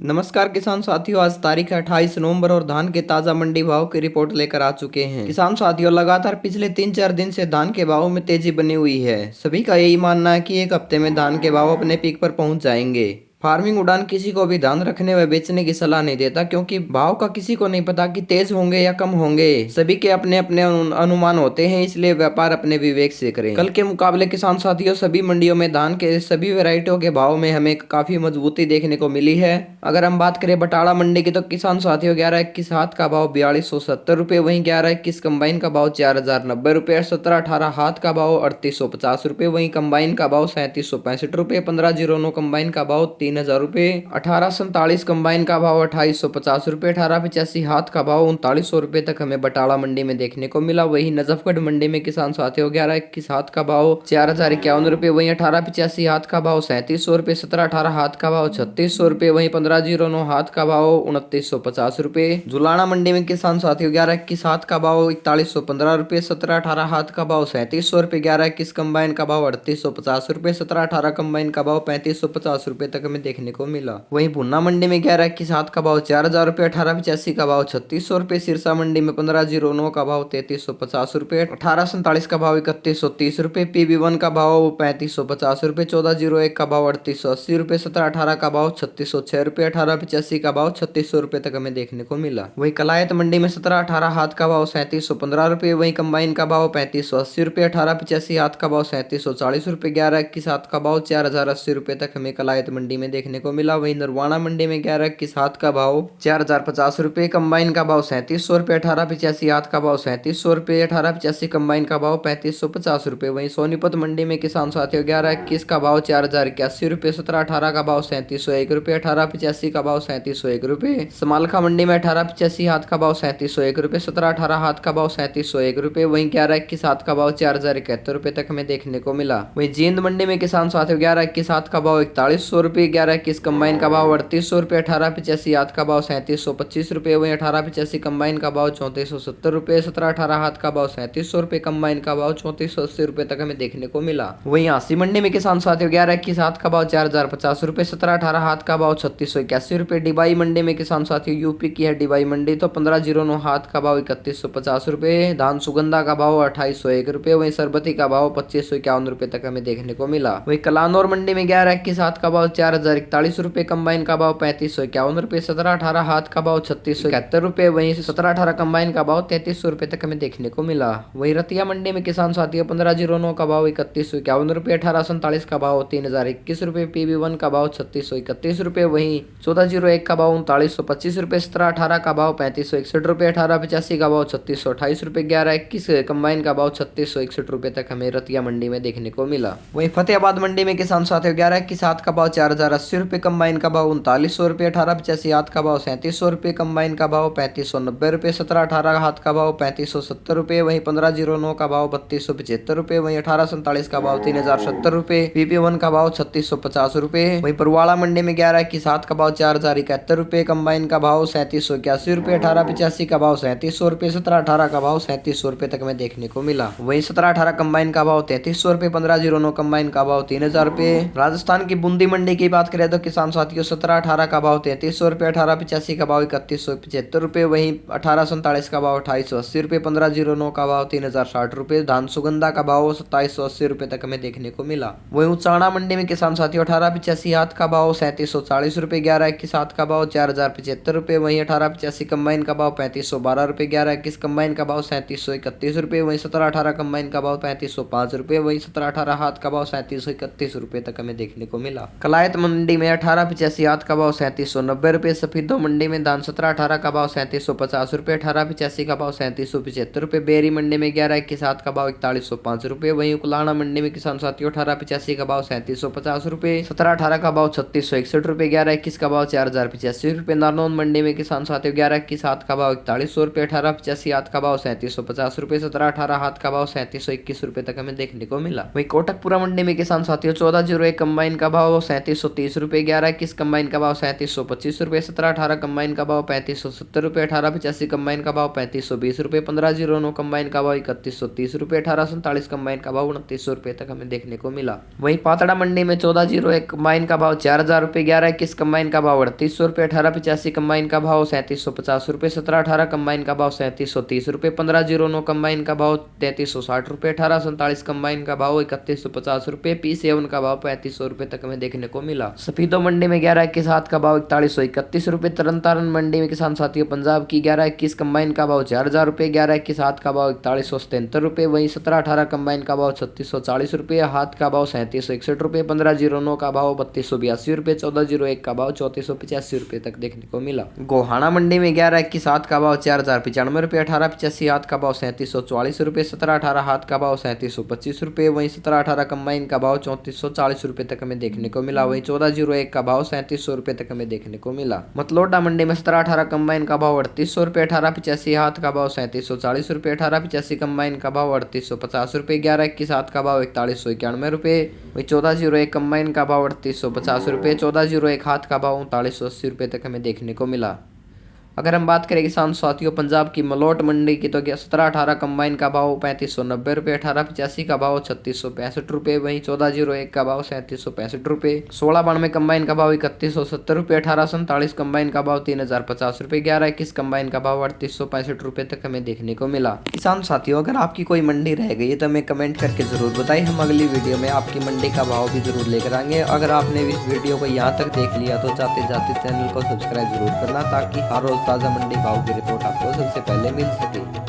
नमस्कार किसान साथियों, आज तारीख है 28 नवंबर और धान के ताजा मंडी भाव की रिपोर्ट लेकर आ चुके हैं। किसान साथियों, लगातार पिछले 3-4 दिन से धान के भाव में तेजी बनी हुई है। सभी का यही मानना है कि एक हफ्ते में धान के भाव अपने पीक पर पहुंच जाएंगे। फार्मिंग उड़ान किसी को भी धान रखने व बेचने की सलाह नहीं देता, क्योंकि भाव का किसी को नहीं पता कि तेज होंगे या कम होंगे। सभी के अपने अपने अनुमान होते हैं, इसलिए व्यापार अपने विवेक से करें। कल के मुकाबले किसान साथियों, सभी मंडियों में धान के सभी वैरायटियों के भाव में हमें काफी मजबूती देखने को मिली है। अगर हम बात करें बटाला मंडी की, तो किसान साथियों 11-21 हाथ का भाव 4270 रुपए, वहीं 11-21 कंबाइन का भाव 4090 रुपए, 17-18 हाथ का भाव 3850 रुपए, वहीं कंबाइन का भाव 3765 रुपए, 1509 कंबाइन का भाव 3000 रुपए, 1847 कंबाइन का भाव 2850 रुपए, 1885 हाथ का भाव 3900 रुपए तक हमें बटाला मंडी में देखने को मिला। वहीं नजफगढ़ मंडी में किसान साथियों 11-21 हाथ का भाव 4051 रुपए, वहीं 1885 हाथ का भाव 3700 रुपए, 17-18 हाथ का भाव 3600 रुपए, वहीं 1509 हाथ का भाव 2950 रुपए। जुलाना मंडी में किसान साथियों 11-21 हाथ का भाव 4115 रुपए, 17-18 हाथ का भाव 3700 रुपए, 11-21 कंबाइन का भाव 3850 रुपए, 17-18 कंबाइन का भाव 3550 रुपए तक हमें देखने को मिला। वहीं भुन्ना मंडी में 11-21 हाथ का भाव 4000 रुपए, 1885 का भाव 3600 रुपए, सिरसा मंडी में 1509 का भाव 3350 रुपए, 1847 का भाव 3130 रुपए, PB1 का भाव 3550 रुपए, 1401 का भाव 3880 रुपए, 17-18 का भाव 3606 रुपए, 1885 का भाव 3600 रुपए तक हमें देखने को मिला। वहीं कलायत मंडी में 17-18 हाथ का भाव 3715 रुपए, वहीं कंबाइन का भाव 3580 रुपए, 1885 हाथ का भाव 3740 रुपए, 11-21 हाथ का भाव 4080 रुपए तक हमें कलायत मंडी में देखने को मिला। वहीं नरवाना मंडी में 11-21 हाथ का भाव 4050 रुपए, कंबाइन का भाव 3700 रुपए, 1885 हाथ का भाव 3700 रुपए, 1885 कंबाइन का भाव 3550 रुपए। वहीं सोनीपत मंडी में किसान साथियों 11-21 का भाव 4081 रुपए, 17-18 का भाव 3701 रुपए, 1885 का भाव 3701 रुपए। समालखा मंडी में 1885 हाथ का भाव 3701 रुपए, 17-18 हाथ का भाव 3701 रुपए, वहीं 11-21 हाथ का भाव 4071 रुपए तक हमें देखने को मिला। वहीं जींद मंडी में किसान साथियों 11-21 हाथ का भाव 4100 रुपए, 11-21 कंबाइन का भाव 3800 रुपए, 1885 हाथ का भाव 3725 रुपए, वहीं 1885 कंबाइन का भाव 3470 रुपए, 17-18 हाथ का भाव 3700 रुपए, कंबाइन का भाव 3480 रुपए तक हमें देखने को मिला। वहीं हांसी मंडी में किसान साथियों 11-21 हाथ का भाव 4050 रुपए, 17-18 हाथ का भाव 3681 रुपए। डिबाई मंडी में किसान साथियों यूपी की है डिबाई मंडी, तो 1509 हाथ का भाव 3150 रुपए, धान सुगंधा का भाव 2801 रुपए, वहीं सरबती का भाव 2551 रुपए तक हमें देखने को मिला। वहीं कलानौर मंडी में 11-21 हाथ का भाव 4041 रुपए, कंबाइन का भाव 3551 रुपए, 17-18 हाथ का भाव 3671 रुपए, वहीं 17-18 कंबाइन का भाव 3300 रुपए तक हमें देखने को मिला। वहीं रतिया मंडी में किसान साथियों 1509 का भाव 3151 रुपए, 1847 का भाव 3021 रुपए, PB1 का भाव 3631 रुपए, वहीं 1401 का भाव 3925 रुपए, 17-18 का भाव 3561 रुपए, 1885 का भाव 3628 रुपए, 11-21 कंबाइन का भाव 3661 रुपए तक हमें रतिया मंडी में देखने को मिला। वहीं फतेहाबाद मंडी में किसान साथियों 11-21 हाथ का भाव 4080 रुपए, कंबाइन का भाव 3900 रुपए, 1885 हाथ का भाव 3700 रुपए, कंबाइन का भाव 3590 रुपए, 17-18 हाथ का भाव 3570 रुपए, वहीं 1509 का भाव 3275 रुपए, वहीं 1847 का भाव 3070 रुपए, PB1 का भाव 3650 रुपए। वहीं परवाड़ा मंडी में 11-21 हाथ का भाव 4071 रुपए, कंबाइन का भाव 3781 रुपए, 1885 का भाव 3700 रुपए, 17-18 का भाव 3700 रुपए तक हमें देखने को मिला। वहीं 17-18 कंबाइन का भाव 3300 रुपए, 1509 कंबाइन का भाव 3000 रुपए। राजस्थान की बूंदी मंडी की बात करें तो किसान साथियों 17-18 का भाव 3300 रुपए, 1885 का भाव 3175 रुपए, वहीं 1847 का भाव 2880 रुपए, 1509 का भाव 3060 रुपए, धान सुगंधा का भाव 2780 रुपए तक हमें देखने को मिला। वहीं उचाना मंडी में किसान साथियों 1885 हाथ का भाव 3740 रुपए, 11-21 हाथ का भाव 4075 रुपए, वहीं 1885 कंबाइन का भाव 3512 रुपए, 11-21 कंबाइन का भाव 3731 रुपए, वहीं 17-18 कंबाइन का भाव 3505 रुपए, वहीं 17-18 हाथ का भाव 3731 रुपए तक हमें देखने को मिला। कलायत मंडी में 1885 हाथ का भाव 3790 रुपए, सफीदो मंडी में धान 17-18 का भाव 3750 रुपए, 1885 का भाव 3775 रुपए, बेरी मंडी में 11-21 हाथ का भाव 4105 रुपए, वहीं उकलाना मंडी में किसान साथियों 1885 का भाव 3750 रुपए, 17-18 का भाव 3661 रुपए, 11-21 का भाव 4085 रुपए। नारनौल मंडी में किसान साथियों 11-21 हाथ का भाव 4100 रुपए, 1885 हाथ का भाव 3750 रुपए, 17-18 हाथ का भाव 3721 रुपए तक हमें देखने को मिला। वहीं कोटकपुरा मंडी में किसान साथियों 1401 कंबाइन का भाव 3730 ₹30.11-21 कंबाइन का भाव ₹3725, 17-18 कंबाइन का भाव ₹3570, 18-85 कंबाइन का भाव ₹3520, 15-09 कंबाइन का भाव ₹3130, 18-47 कंबाइन का भाव ₹2900 तक हमें देखने को मिला। वहीं पातड़ा मंडी में 14-01 कंबाइन का भाव ₹4000, 11-21 कंबाइन का भाव ₹3800, 18-85 कंबाइन का भाव ₹3750, 17-18 कंबाइन का भाव ₹3730, 15-09 कंबाइन का भाव ₹3360, 18-47 कंबाइन का भाव ₹3150, P7 का भाव ₹3500 तक हमें देखने को मिला। सफीदो मंडी में 11-21 हाथ का भाव ₹4131, तरन तारण मंडी में किसान साथियों पंजाब की 11-21 कंबाइन का भाव ₹4000, 11-21 हाथ का भाव ₹4177, वहीं 17-18 कंबाइन का भाव ₹3640, हाथ का भाव ₹3761, 15-09 का भाव ₹3282, 14-01 का भाव ₹3485 तक देखने को मिला। गोहाना मंडी में 11-21 हाथ का भाव ₹4095, 18-85 हाथ का भाव ₹3744, 17-18 हाथ का भाव ₹3725, वहीं 17-18 कंबाइन का भाव ₹3440 तक हमें देखने को मिला। वहीं 14-01 का भाव ₹3700 तक हमें देखने को मिला। मतलोडा मंडी में 17-18 कंबाइन का भाव ₹3800, 18-85 हाथ का भाव ₹3740, 18-85 कंबाइन का भाव ₹3850, 11-21 हाथ का भाव ₹4191, वहीं 14-01 कंबाइन का भाव ₹3850, 14-01 हाथ का भाव ₹3980 तक हमें देखने को मिला। अगर हम बात करें किसान साथियों पंजाब की मलोट मंडी की तो 17-18 कंबाइन का भाव ₹3590, 18-85 का भाव ₹3665, वहीं 14-01 का भाव ₹3765, 16-92 कंबाइन का भाव ₹3170, 18-47 कंबाइन का भाव ₹3050, 11-21 कंबाइन का भाव ₹3865 तक हमें देखने को मिला। किसान साथियों अगर आपकी कोई मंडी रह गई है तो हमें कमेंट करके जरूर बताइए, हम अगली वीडियो में आपकी मंडी का भाव भी जरूर लेकर आएंगे। अगर आपने इस वीडियो को यहाँ तक देख लिया तो जाते जाते चैनल को सब्सक्राइब जरूर करना ताकि हर रोज ताज़ा मंडी भाव की रिपोर्ट आपको सबसे पहले मिल सके।